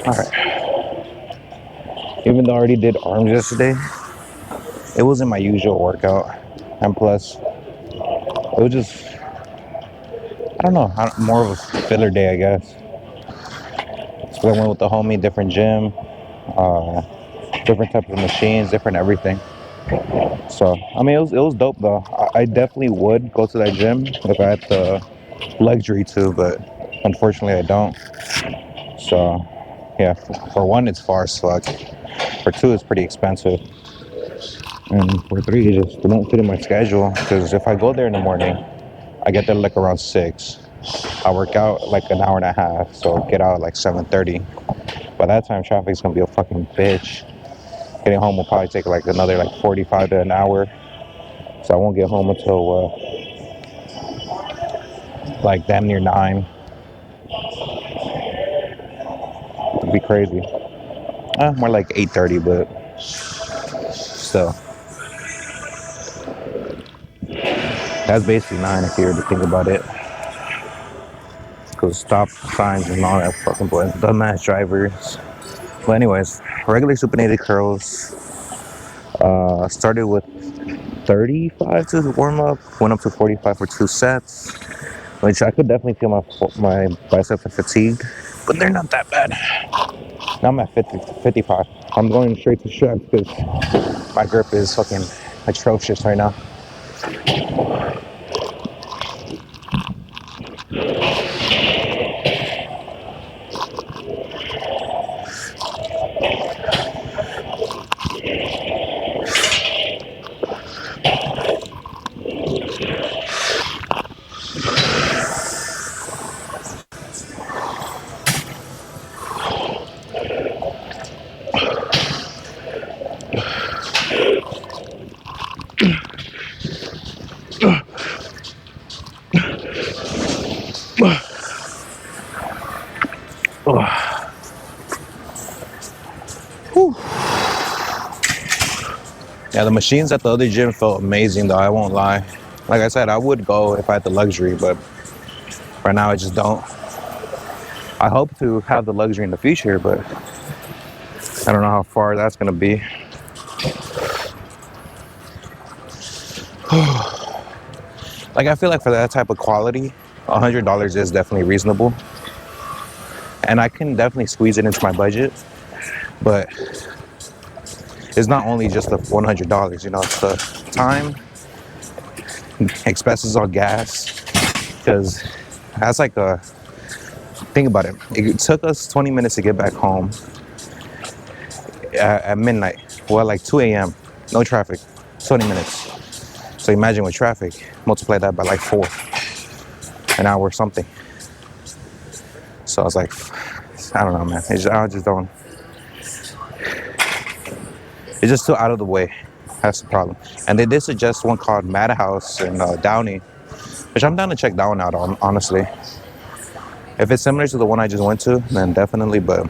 All right. Even though I already did arms yesterday, it wasn't my usual workout. And plus, it was just, I don't know, more of a filler day, I guess. So I went with the homie, different gym, uh, different types of machines, different everything. So, I mean, it was dope though. I definitely would go to that gym if I had the luxury to, but unfortunately I don't. So, yeah, for one, it's far as fuck. For two, it's pretty expensive. And for three, it won't fit in my schedule. Because if I go there in the morning, I get there like around 6. I work out like an hour and a half, so get out at like 7:30. By that time, traffic's gonna be a fucking bitch. Getting home will probably take like another like 45 to an hour. So I won't get home until like damn near 9. It'd be crazy. More like 8:30, but still. That's basically 9 if you were to think about it. Because stop signs and all that fucking boy. Dumbass drivers. But anyways, regular supinated curls. Started with 35 to warm up. Went up to 45 for 2 sets. Which I could definitely feel my biceps are fatigued. But they're not that bad. Now I'm at 50, 55. I'm going straight to stretch because my grip is fucking atrocious right now. Yeah, the machines at the other gym felt amazing though, I won't lie. Like I said, I would go if I had the luxury, but right now I just don't. I hope to have the luxury in the future, but I don't know how far that's gonna be. Like I feel like for that type of quality, $100 is definitely reasonable. And I can definitely squeeze it into my budget, but it's not only just the $100, it's the time, expenses on gas, because that's like a, think about it. It took us 20 minutes to get back home at midnight, well, like 2 a.m., no traffic, 20 minutes. So imagine with traffic, multiply that by like 4, an hour or something. So I was like, I don't know, man. I just don't, it's just too out of the way. That's the problem. And they did suggest one called Madhouse in Downey, which I'm down to check that one out, honestly. If it's similar to the one I just went to, then definitely, but,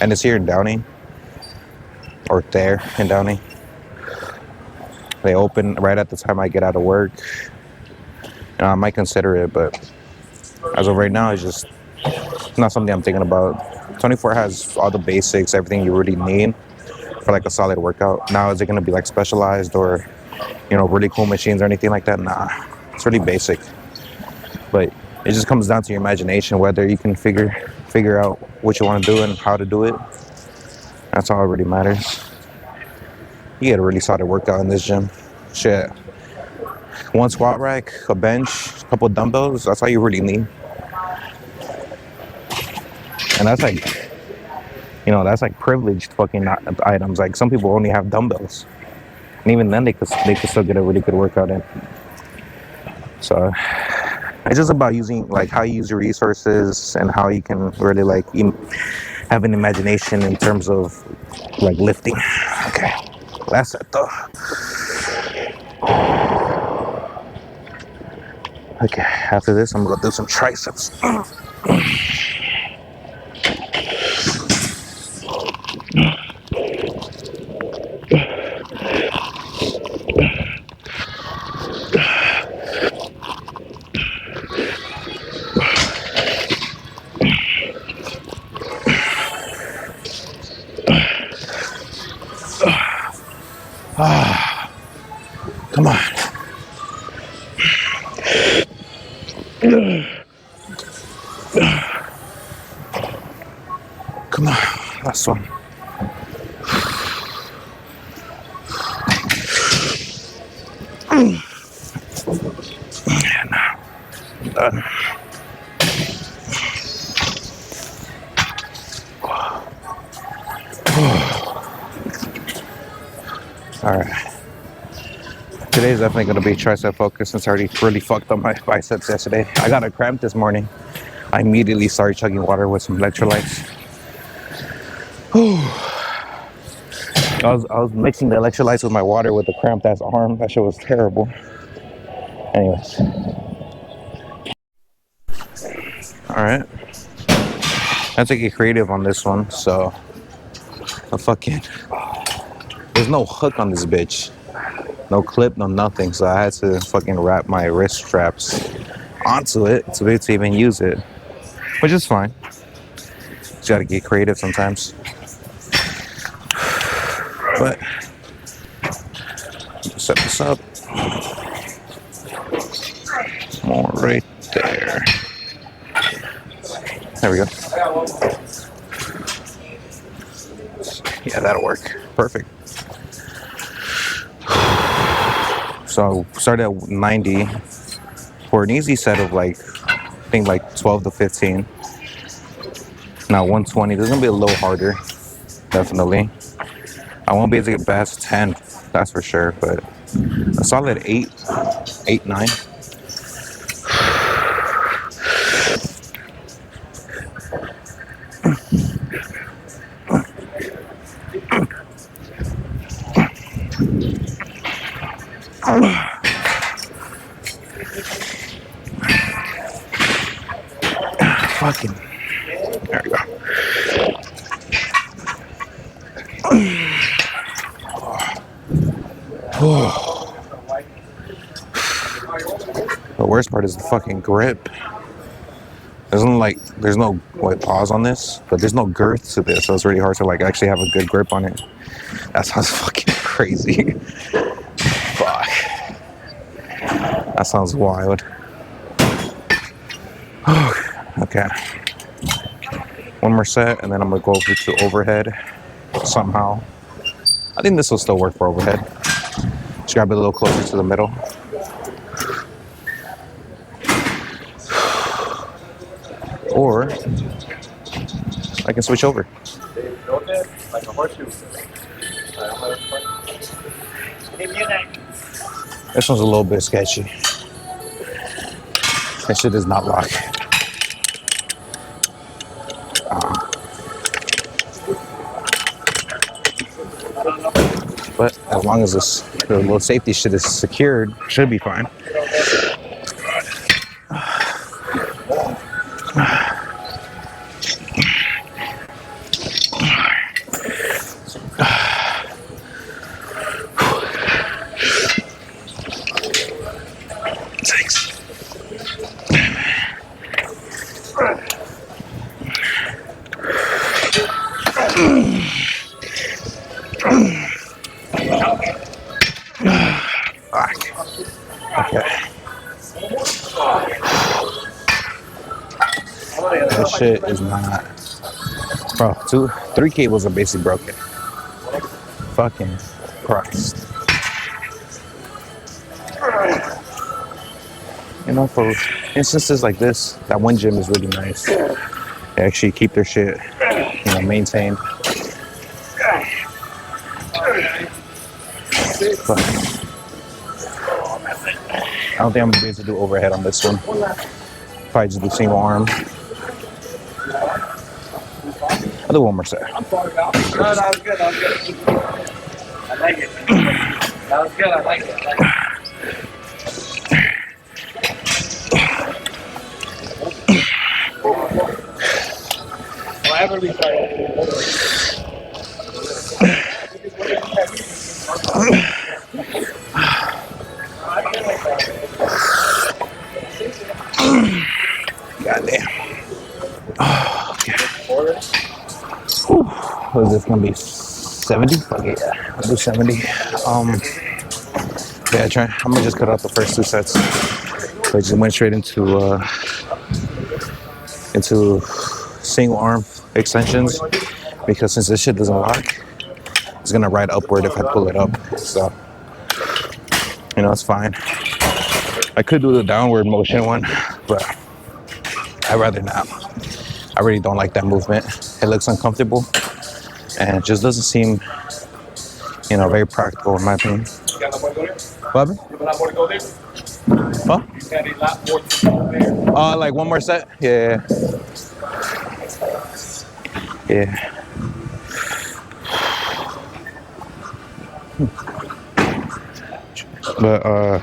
and it's here in Downey, or there in Downey. They open right at the time I get out of work. I might consider it, but as of right now, it's just not something I'm thinking about. 24 has all the basics, everything you really need for like a solid workout. Now, is it going to be like specialized or, really cool machines or anything like that? Nah, it's really basic. But it just comes down to your imagination, whether you can figure out what you want to do and how to do it. That's all that really matters. You get a really solid workout in this gym. Shit. One squat rack, a bench, a couple of dumbbells, that's all you really need. And that's like privileged fucking items. Like some people only have dumbbells. And even then they could still get a really good workout in. So it's just about using like how you use your resources and how you can really like have an imagination in terms of like lifting. Okay, that's it though. Okay, after this I'm gonna do some triceps. Ah, come on. Come on. Last one. And done. All right. Today's definitely going to be tricep focus since I already really fucked up my biceps yesterday. I got a cramp this morning. I immediately started chugging water with some electrolytes. I was mixing the electrolytes with my water with the cramped ass arm. That shit was terrible. Anyways. Alright. I have to get creative on this one, so there's no hook on this bitch. No clip, no nothing. So I had to fucking wrap my wrist straps onto it to be able to even use it. Which is fine. Just gotta get creative sometimes. But set this up. More right there. There we go. Yeah, that'll work. Perfect. So start at 90 for an easy set of like, I think like 12 to 15. Now 120, this is gonna be a little harder, definitely. I won't be able to get past 10, that's for sure, but a solid 8, 9. Fucking, there we go. The worst part is the fucking grip. There's no like pause on this, but there's no girth to this, so it's really hard to like actually have a good grip on it. That sounds fucking crazy. Fuck. That sounds wild. Okay. One more set, and then I'm gonna go over to overhead somehow. I think this will still work for overhead. Just grab it a little closer to the middle. Or I can switch over. Like a horseshoe. This one's a little bit sketchy. That shit does not lock. But as long as the little safety shit is secured, should be fine. Thanks. Okay. This shit is not. Bro, 3 cables are basically broken. Fucking Christ. You know, for instances like this, that one gym is really nice. They actually keep their shit, maintained. But I don't think I'm gonna be able to do overhead on this one. Probably just do single arm. I'll do one more set. No, that was good. I like it. That was good. I like it. Whatever we try. Goddamn. Oh, okay. What is this gonna be? 70? Fuck it, yeah. I'll do 70. Yeah, I'm gonna just cut out the first two sets. I just went straight into single arm extensions because since this shit doesn't lock, it's gonna ride upward if I pull it up. So, it's fine. I could do the downward motion one, but I'd rather not. I really don't like that movement. It looks uncomfortable and it just doesn't seem, very practical in my opinion. You got no more to go there? What happened? You got a lot more to go there? Huh? You got a lot more to go there. Like one more set? Yeah. Yeah. But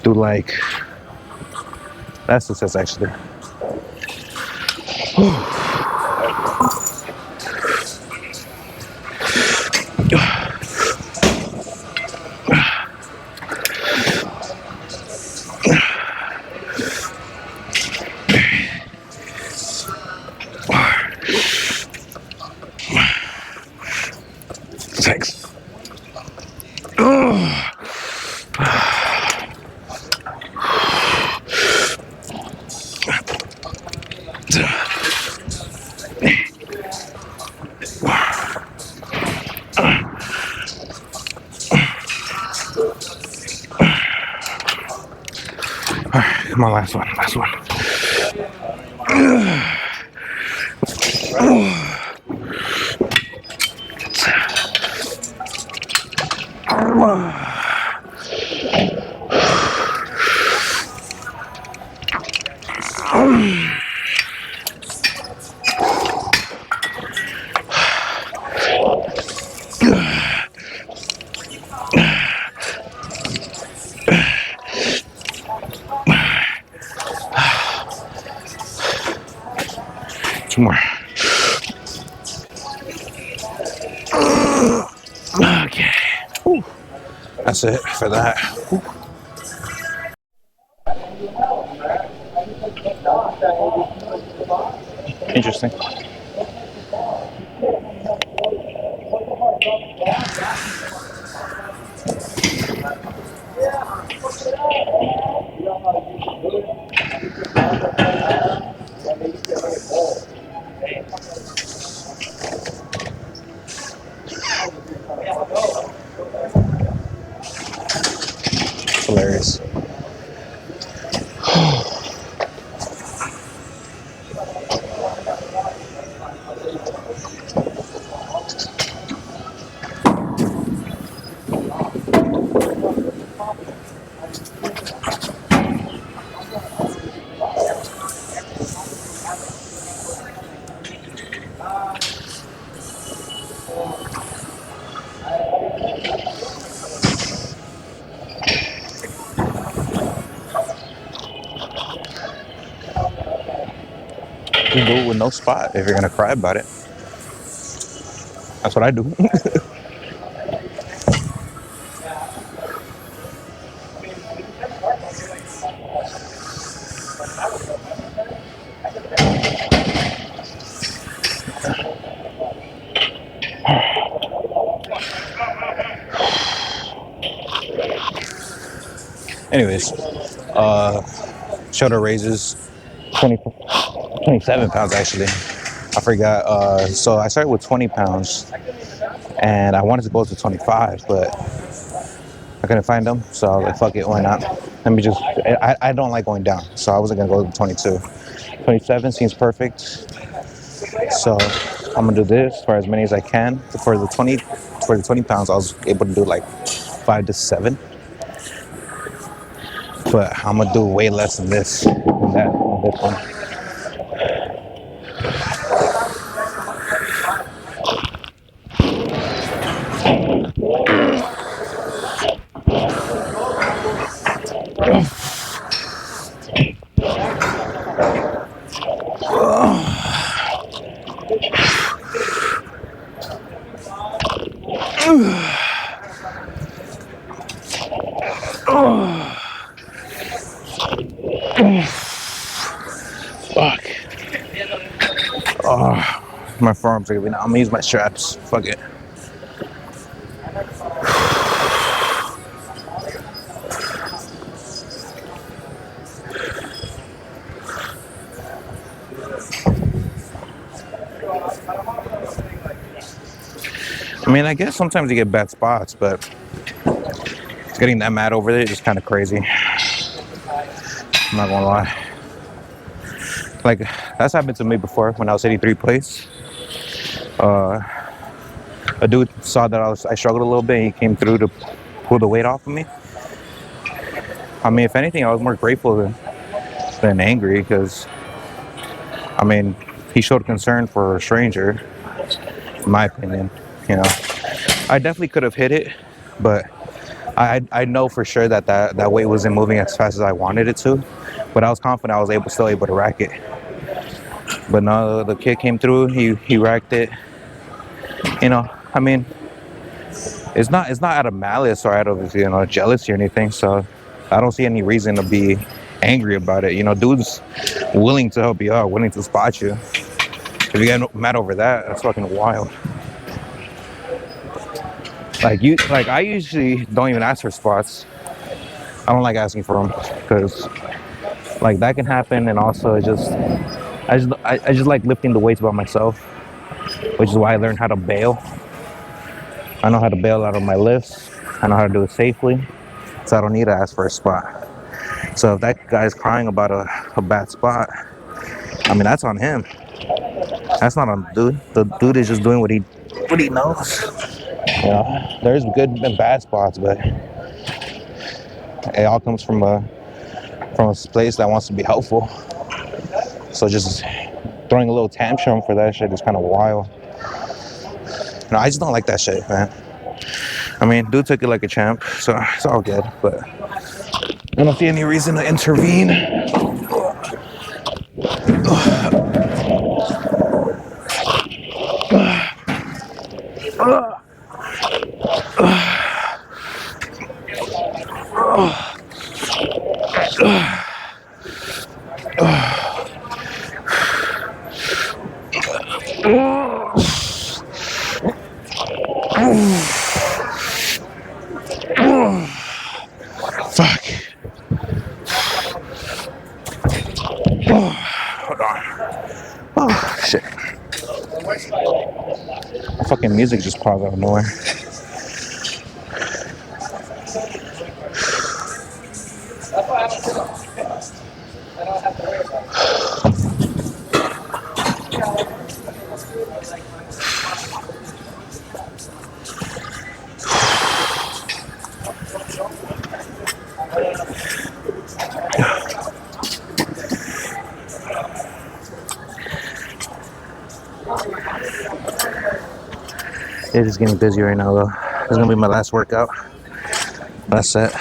do like that's what says actually. Thanks. Come on, last one. Two more. Okay. Whew. That's it for that. Whew. Interesting. Hilarious. You do it with no spot if you're gonna cry about it. That's what I do. Anyways, shoulder raises 27 pounds actually. I forgot. So I started with 20 pounds and I wanted to go to 25, but I couldn't find them. So I was like, fuck it, why not? Let me just, I don't like going down. So I wasn't gonna go to 22. 27 seems perfect. So I'm gonna do this for as many as I can. For the 20 pounds, I was able to do like 5 to 7. But I'm gonna do way less than this, than that, on this one. Fuck. My forearms are giving out. I'm gonna use my straps. Fuck it. I mean, I guess sometimes you get bad spots, but getting that mad over it is kind of crazy. I'm not gonna lie. Like, that's happened to me before when I was hitting 3 plays. A dude saw that I struggled a little bit. And he came through to pull the weight off of me. I mean, if anything, I was more grateful than angry because, I mean, he showed concern for a stranger, in my opinion. You know, I definitely could have hit it, but I know for sure that weight wasn't moving as fast as I wanted it to. But I was confident I was still able to rack it. But no, the kid came through. He racked it. You know, I mean, it's not out of malice or out of jealousy or anything. So I don't see any reason to be angry about it. You know, dude's willing to help you out, willing to spot you. If you get mad over that, that's fucking wild. Like I usually don't even ask for spots. I don't like asking for them because like that can happen, and also I just like lifting the weights by myself, which is why I learned how to bail. I know how to bail out of my lifts. I know how to do it safely, so I don't need to ask for a spot. So if that guy's crying about a bad spot, I mean, that's on him. That's not on the dude. The dude is just doing what he knows. You know, there's good and bad spots, but it all comes from a place that wants to be helpful. So just throwing a little tantrum for that shit is kind of wild. No, I just don't like that shit, man. I mean, dude took it like a champ, so it's all good, but I don't see any reason to intervene. Fuck. Hold on. Oh, shit. Fucking music just paused out of nowhere. It's just getting busy right now, though. This is gonna be my last workout. Last set.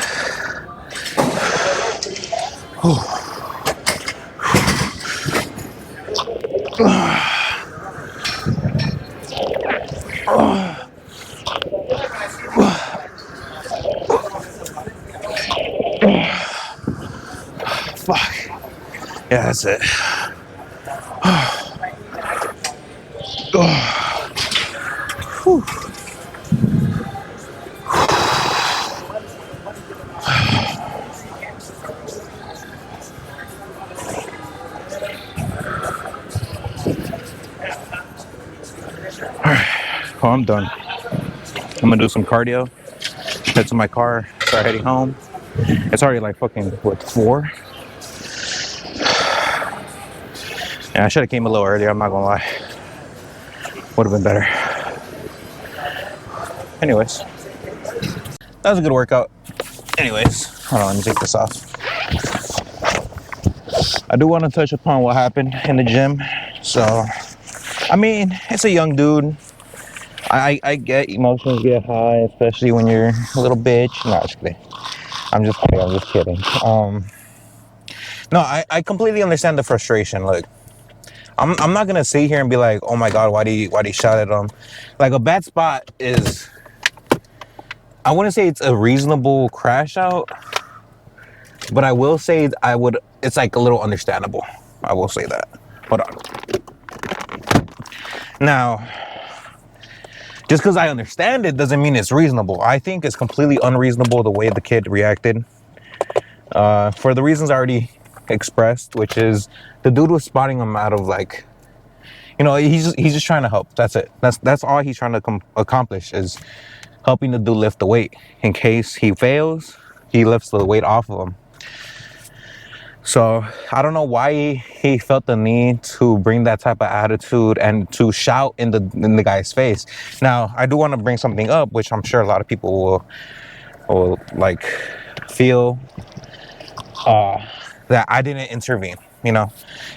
Fuck. Yeah, that's it. Well, I'm done. I'm gonna do some cardio, head to my car, start heading home. It's already like fucking, what, 4? Yeah, I should have came a little earlier, I'm not gonna lie. Would have been better. Anyways, that was a good workout. Anyways, hold on, let me take this off. I do want to touch upon what happened in the gym. So, I mean, it's a young dude. I get emotions get high, especially when you're a little bitch. No, just kidding. I'm just kidding. No, I completely understand the frustration. Look, I'm not gonna sit here and be like, oh my god, why do you shout at him? Like, a bad spot is, I wouldn't say it's a reasonable crash out, but I will say it's like a little understandable. I will say that. Hold on. Now, just because I understand it doesn't mean it's reasonable. I think it's completely unreasonable the way the kid reacted. For the reasons I already expressed, which is the dude was spotting him out of like, he's just trying to help. That's it. That's all he's trying to accomplish is helping the dude lift the weight. In case he fails, he lifts the weight off of him. So I don't know why he felt the need to bring that type of attitude and to shout in the guy's face. Now, I do want to bring something up, which I'm sure a lot of people will like feel that I didn't intervene,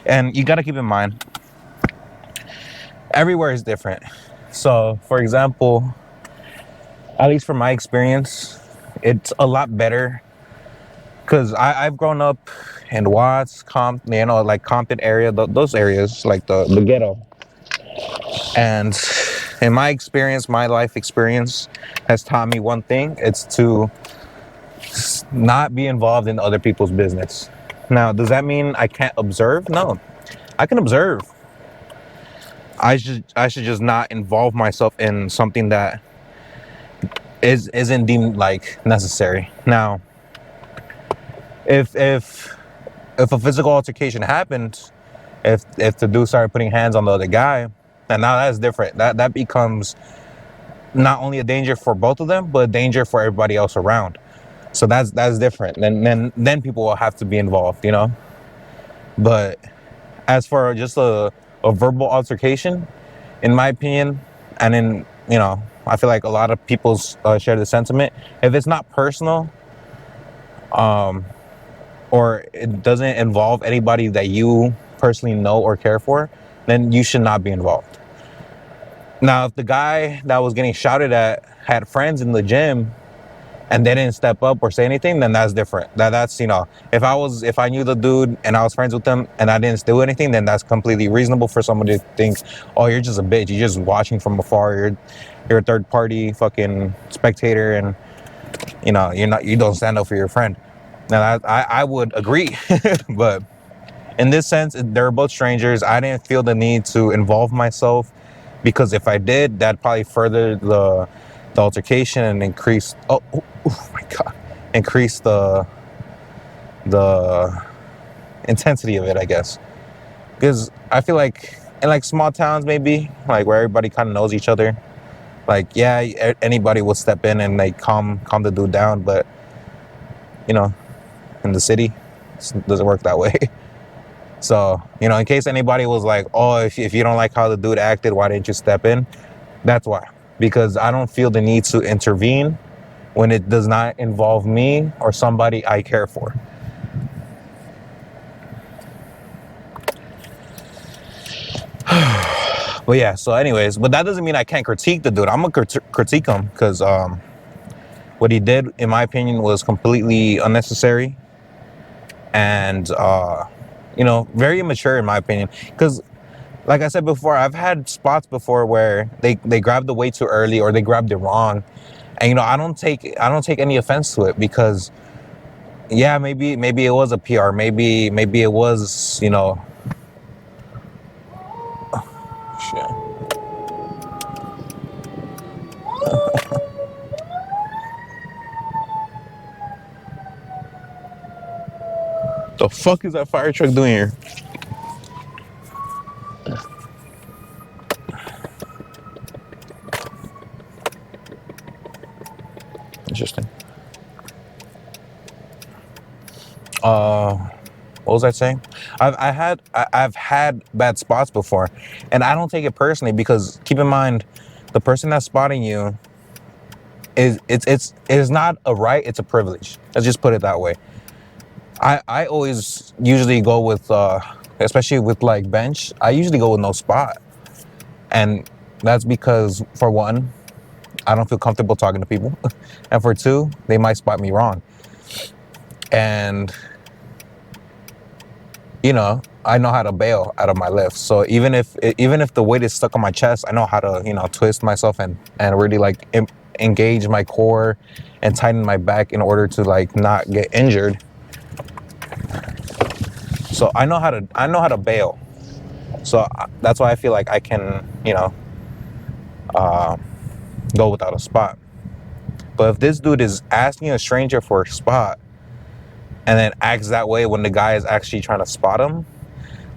and you got to keep in mind, everywhere is different. So, for example, at least from my experience, it's a lot better because I've grown up in Watts, like Compton area, those areas, like the ghetto. And in my experience, my life experience has taught me one thing. It's to not be involved in other people's business. Now, does that mean I can't observe? No, I can observe. I should just not involve myself in something that isn't deemed like necessary. Now, if a physical altercation happened, if the dude started putting hands on the other guy, and now that's different. That becomes not only a danger for both of them, but a danger for everybody else around. So that's different. Then people will have to be involved, But as for just a verbal altercation, in my opinion, and I feel like a lot of people share the sentiment. If it's not personal, or it doesn't involve anybody that you personally know or care for, then you should not be involved. Now, if the guy that was getting shouted at had friends in the gym and they didn't step up or say anything, then that's different. That's if I knew the dude and I was friends with him and I didn't do anything, then that's completely reasonable for somebody to think, oh, you're just a bitch, you're just watching from afar, you're a third party fucking spectator, and you don't stand up for your friend. Now, I would agree, but in this sense, they're both strangers. I didn't feel the need to involve myself, because if I did, that'd probably further the altercation and increase the intensity of it, I guess. Because I feel like in like small towns, maybe like where everybody kind of knows each other, like anybody will step in and like calm the dude down, but in the city, it doesn't work that way. So, in case anybody was like, oh, if you don't like how the dude acted, why didn't you step in? That's why. Because I don't feel the need to intervene when it does not involve me or somebody I care for. But yeah, so anyways, but that doesn't mean I can't critique the dude. I'm going to critique him because what he did, in my opinion, was completely unnecessary. And, very immature in my opinion. Because, like I said before, I've had spots before where they grabbed the weight too early or they grabbed it wrong. And, I don't take any offense to it because, yeah, maybe it was a PR. Maybe it was, shit. The fuck is that fire truck doing here? Interesting. What was I saying? I've had bad spots before, and I don't take it personally because keep in mind, the person that's spotting you is not a right, it's a privilege. Let's just put it that way. I always usually go with, especially with like bench, I usually go with no spot. And that's because, for one, I don't feel comfortable talking to people. And for two, they might spot me wrong. And, I know how to bail out of my lift. So even if the weight is stuck on my chest, I know how to, twist myself and really like engage my core and tighten my back in order to like not get injured. So I know how to bail. So that's why I feel like I can, uh, go without a spot. But if this dude is asking a stranger for a spot and then acts that way when the guy is actually trying to spot him,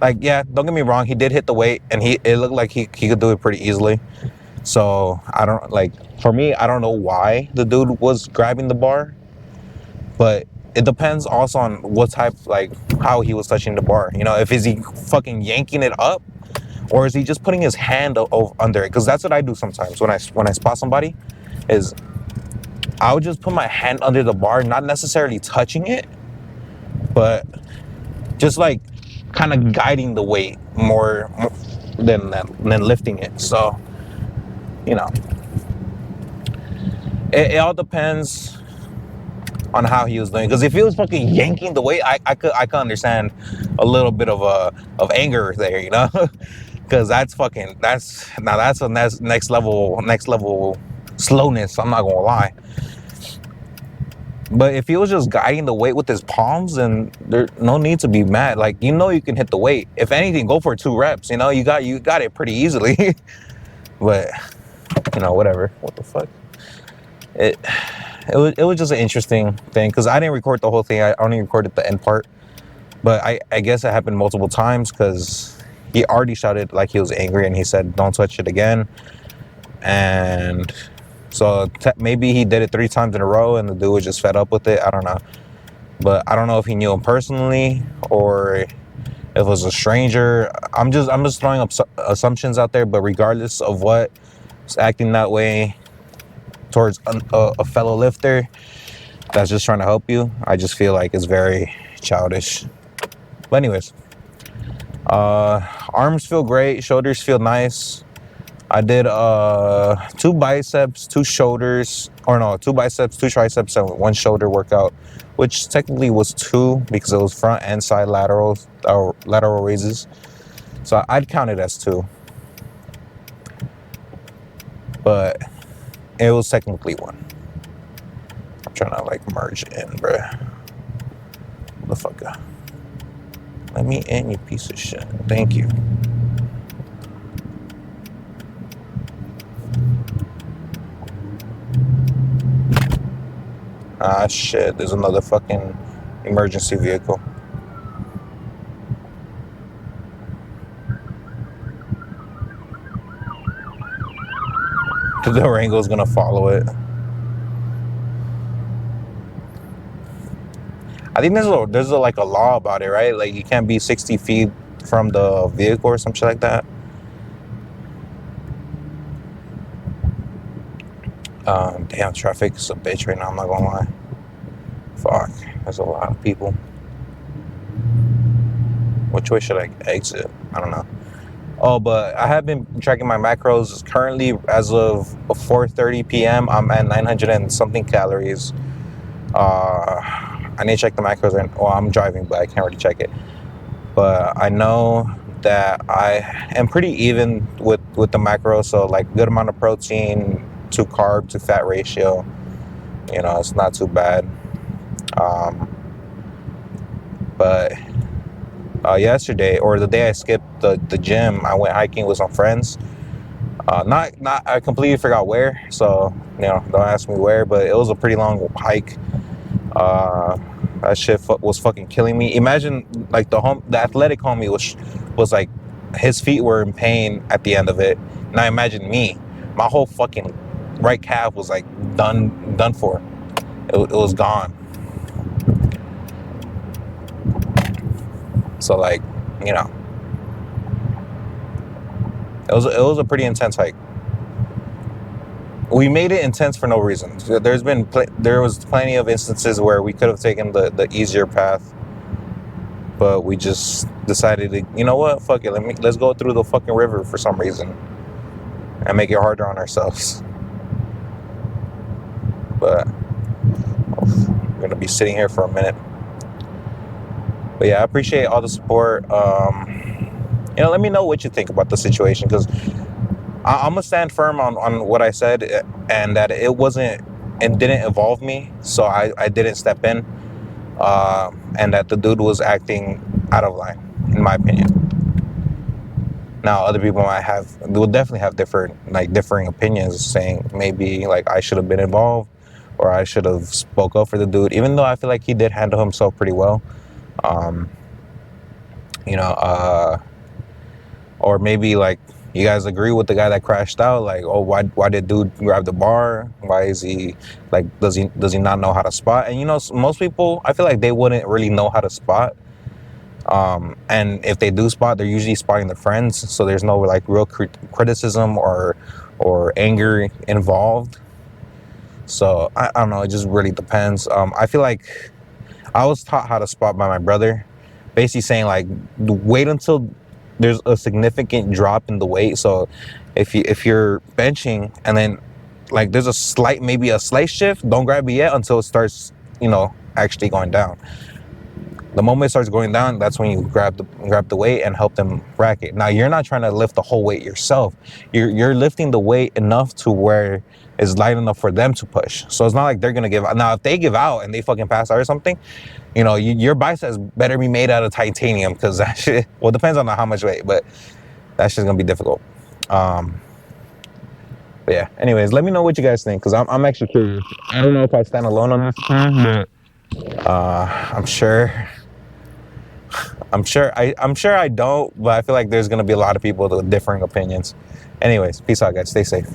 like, yeah, don't get me wrong, he did hit the weight and it looked like he could do it pretty easily. So I don't like, for me, I don't know why the dude was grabbing the bar, but it depends also on what type, like how he was touching the bar. If is he fucking yanking it up, or is he just putting his hand under it? Because that's what I do sometimes when I spot somebody, is I would just put my hand under the bar, not necessarily touching it, but just like kind of guiding the weight more than lifting it. So, you know, it all depends on how he was doing. Because if he was fucking yanking the weight, I could understand a little bit of anger there, because that's a next level slowness. I'm not gonna lie. But if he was just guiding the weight with his palms, then there's no need to be mad. Like, you can hit the weight. If anything, go for 2 reps. You got it pretty easily. But whatever. What the fuck? It was just an interesting thing because I didn't record the whole thing. I only recorded the end part. But I guess it happened multiple times because he already shouted like he was angry and he said, "Don't touch it again." And so maybe he did it 3 times in a row and the dude was just fed up with it. I don't know. But I don't know if he knew him personally or if it was a stranger. I'm just throwing up assumptions out there. But regardless of what is acting that way towards a fellow lifter that's just trying to help you, I just feel like it's very childish. But anyways, arms feel great. Shoulders feel nice. I did 2 biceps, 2 shoulders, or no, 2 biceps, 2 triceps, and 1 shoulder workout, which technically was 2 because it was front and side lateral raises. So I'd count it as 2. But it was technically 1. I'm trying to like merge it in, bruh. Motherfucker. Let me in, you piece of shit. Thank you. Ah, shit. There's another fucking emergency vehicle. The Durango's gonna follow it. I think there's like a law about it, right? Like you can't be 60 feet from the vehicle or some shit like that. Damn, traffic is a bitch right now, I'm not gonna lie. Fuck, there's a lot of people. Which way should I exit? I don't know. Oh, but I have been tracking my macros. Currently, as of 4:30 p.m., I'm at 900 and something calories. I need to check the macros. Well, I'm driving, but I can't really check it. But I know that I am pretty even with the macros. So, like, good amount of protein to carb to fat ratio. It's not too bad. But yesterday, or the day I skipped the gym, I went hiking with some friends. I completely forgot where, so don't ask me where, but it was a pretty long hike. That shit was fucking killing me. Imagine like the athletic homie was like, his feet were in pain at the end of it. Now imagine me, my whole fucking right calf was like done for. It was gone. So like, it was a pretty intense hike. We made it intense for no reason. There was plenty of instances where we could have taken the easier path, but we just decided to, you know what, fuck it, let's go through the fucking river for some reason and make it harder on ourselves. But we're gonna be sitting here for a minute. But yeah, I appreciate all the support. Let me know what you think about the situation, because I'm gonna stand firm on what I said, and that it didn't involve me, so I didn't step in, and that the dude was acting out of line, in my opinion. Now, other people will definitely have differing opinions, saying maybe like I should have been involved, or I should have spoke up for the dude. Even though I feel like he did handle himself pretty well, um, you know, or maybe like you guys agree with the guy that crashed out. Like, oh, why did dude grab the bar? Why is he like does he not know how to spot? And most people, I feel like they wouldn't really know how to spot. And if they do spot, they're usually spotting their friends, so there's no like real criticism or anger involved. So I don't know, it just really depends. I feel like I was taught how to spot by my brother, basically saying like wait until there's a significant drop in the weight. So if you're benching and then like there's maybe a slight shift, don't grab it yet until it starts actually going down. The moment it starts going down, that's when you grab the weight and help them rack it. Now, you're not trying to lift the whole weight yourself. You're lifting the weight enough to where it's light enough for them to push. So it's not like they're gonna give out. Now, if they give out and they fucking pass out or something, your biceps better be made out of titanium, because that shit. Well, it depends on how much weight, but that shit's gonna be difficult. But yeah. Anyways, let me know what you guys think, because I'm actually curious. I don't know if I stand alone on this, but I'm sure I don't, but I feel like there's gonna be a lot of people with differing opinions. Anyways, peace out, guys. Stay safe.